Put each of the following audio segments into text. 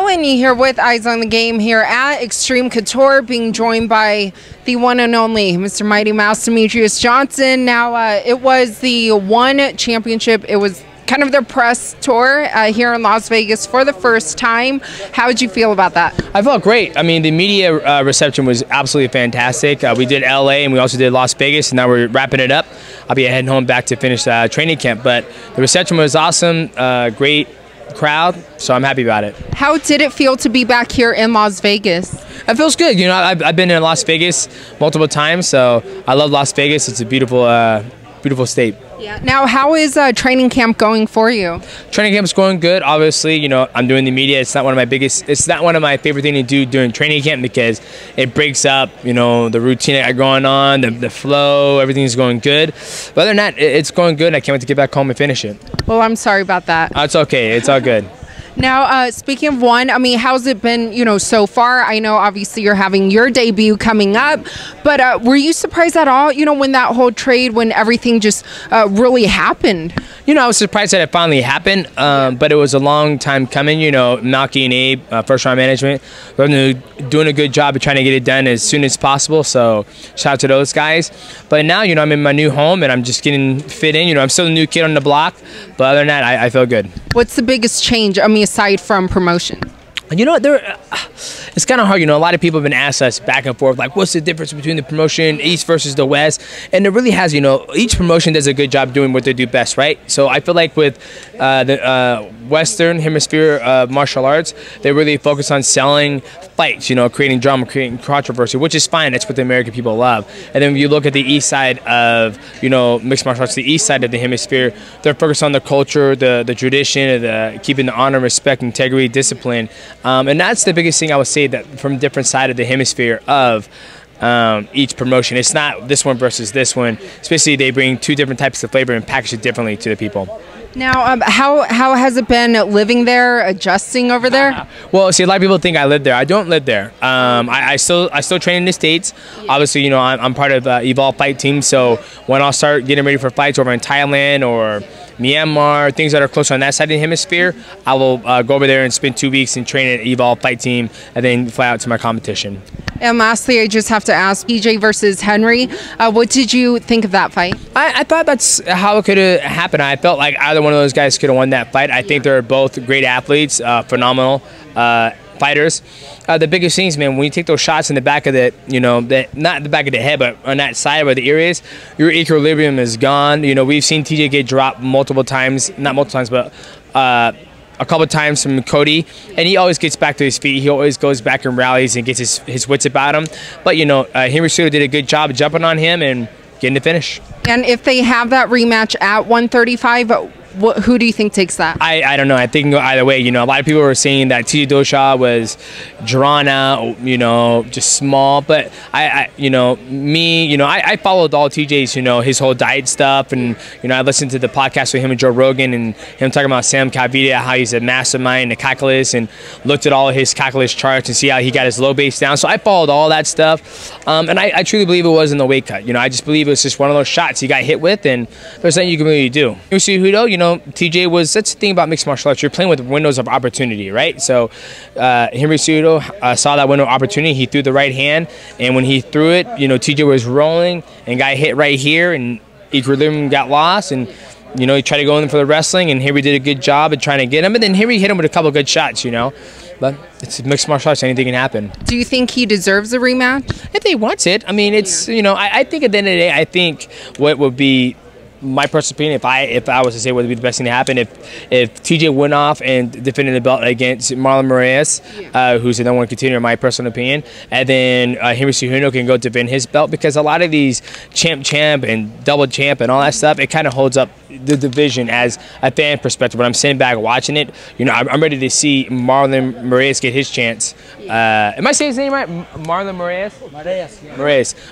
Helen here with Eyes on the Game here at Extreme Couture, being joined by the one and only Mr. Mighty Mouse Demetrious Johnson. Now, it was the one championship. It was kind of their press tour here in Las Vegas for the first time. How did you feel about that? I felt great. I mean, the media reception was absolutely fantastic. We did LA and we also did Las Vegas, and now we're wrapping it up. I'll be heading home back to finish training camp, but the reception was awesome. Great crowd, so I'm happy about it. How did it feel to be back here in Las Vegas? It feels good. You know, I've been in Las Vegas multiple times, so I love Las Vegas. It's a beautiful, beautiful state. Yeah. Now, how is training camp going for you? Training camp's going good. Obviously, you know, I'm doing the media. It's not one of my favorite things to do during training camp because it breaks up, you know, the routine I got going on, the flow, everything's going good. But other than that, it's going good. I can't wait to get back home and finish it. Well, I'm sorry about that. It's okay. It's all good. Now, speaking of one, I mean, how's it been, you know, so far? I know, obviously, you're having your debut coming up, but were you surprised at all, you know, when that whole trade, when everything just really happened? You know, I was surprised that it finally happened, but it was a long time coming. You know, Malky and Abe, first round management, they're doing a good job of trying to get it done as soon as possible, so shout out to those guys. But now, you know, I'm in my new home and I'm just getting fit in. You know, I'm still a new kid on the block, but other than that, I feel good. What's the biggest change, I mean, aside from promotion? You know what, it's kind of hard. You know, a lot of people have been asked us back and forth, like, what's the difference between the promotion, East versus the West? And it really has, you know, each promotion does a good job doing what they do best, right? So I feel like with the Western Hemisphere martial arts, they really focus on selling fights, you know, creating drama, creating controversy, which is fine. That's what the American people love. And then when you look at the East side of, you know, mixed martial arts, the East side of the hemisphere, they're focused on the culture, the tradition, keeping the honor, respect, integrity, discipline. And that's the biggest thing I would say, that from different side of the hemisphere of each promotion. It's not this one versus this one. Especially they bring two different types of flavor and package it differently to the people. Now, how has it been living there, adjusting over there? Well, see, a lot of people think I live there. I don't live there. I still train in the States. Yeah. Obviously, you know, I'm part of Evolve Fight Team. So when I'll start getting ready for fights over in Thailand or Myanmar, things that are closer on that side of the hemisphere, I will go over there and spend 2 weeks and train at Evolve Fight Team and then fly out to my competition. And lastly, I just have to ask, TJ versus Henry, what did you think of that fight? I thought that's how it could have happened. I felt like either one of those guys could have won that fight. I think they're both great athletes, phenomenal fighters. The biggest things, man, when you take those shots in the back of the, you know, not the back of the head, but on that side where the ear is, your equilibrium is gone. You know, we've seen TJ get dropped multiple times, not multiple times, but a couple of times from Cody, and he always gets back to his feet. He always goes back and rallies and gets his wits about him. But, you know, Henry Cejudo did a good job of jumping on him and getting the finish. And if they have that rematch at 135, who do you think takes that? I don't know. I think it can go either way. You know, a lot of people were saying that Cejudo was drawn out, you know, just small. But I followed all TJ's, you know, his whole diet stuff, and you know, I listened to the podcast with him and Joe Rogan, and him talking about Sam Calvita, how he's a mastermind, the calculus, and looked at all his calculus charts and see how he got his low base down. So I followed all that stuff, and I truly believe it wasn't the weight cut. You know, I just believe it was just one of those shots he got hit with, and there's nothing you can really do. Cejudo, you know, TJ that's the thing about mixed martial arts. You're playing with windows of opportunity, right? So Henry Cejudo saw that window of opportunity. He threw the right hand, and when he threw it, you know, TJ was rolling and got hit right here, and equilibrium got lost, and you know, he tried to go in for the wrestling, and Henry did a good job of trying to get him, and then Henry hit him with a couple of good shots, you know. But it's mixed martial arts, anything can happen. Do you think he deserves a rematch? If he wants it. I mean, it's, you know, I think at the end of the day, I think what would be my personal opinion, if I was to say what would be the best thing to happen, if TJ went off and defended the belt against Marlon Moraes, who's the number one contender in my personal opinion, and then Henry Cejudo can go defend his belt, because a lot of these champ and double champ and all that stuff, it kind of holds up the division as a fan perspective. When I'm sitting back watching it, you know, I'm ready to see Marlon Moraes get his chance. Am I saying his name right? Marlon Moraes?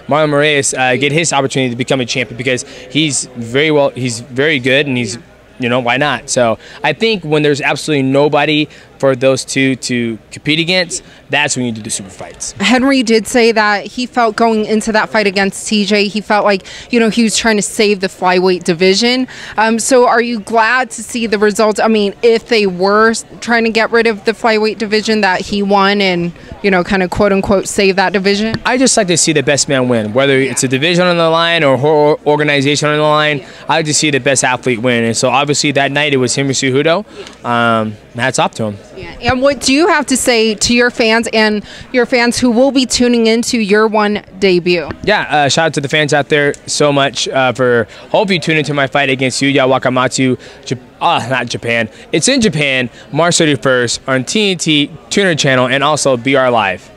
Marlon Moraes get his opportunity to become a champion, because he's very good, and he's you know, why not? So I think when there's absolutely nobody for those two to compete against, that's when you do the super fights. Henry did say that he felt going into that fight against TJ, he felt like, you know, he was trying to save the flyweight division. So are you glad to see the results? I mean, if they were trying to get rid of the flyweight division, that he won and, you know, kind of quote unquote save that division? I just like to see the best man win, whether it's a division on the line or whole organization on the line. I like to see the best athlete win. And so obviously that night it was him and Cejudo. Hats off to him. Yeah. And what do you have to say to your fans and your fans who will be tuning into your one debut? Yeah, shout out to the fans out there so much for hope you tune into my fight against Yuya Wakamatsu. Not Japan. It's in Japan, March 31st on TNT Tuner channel and also BR Live.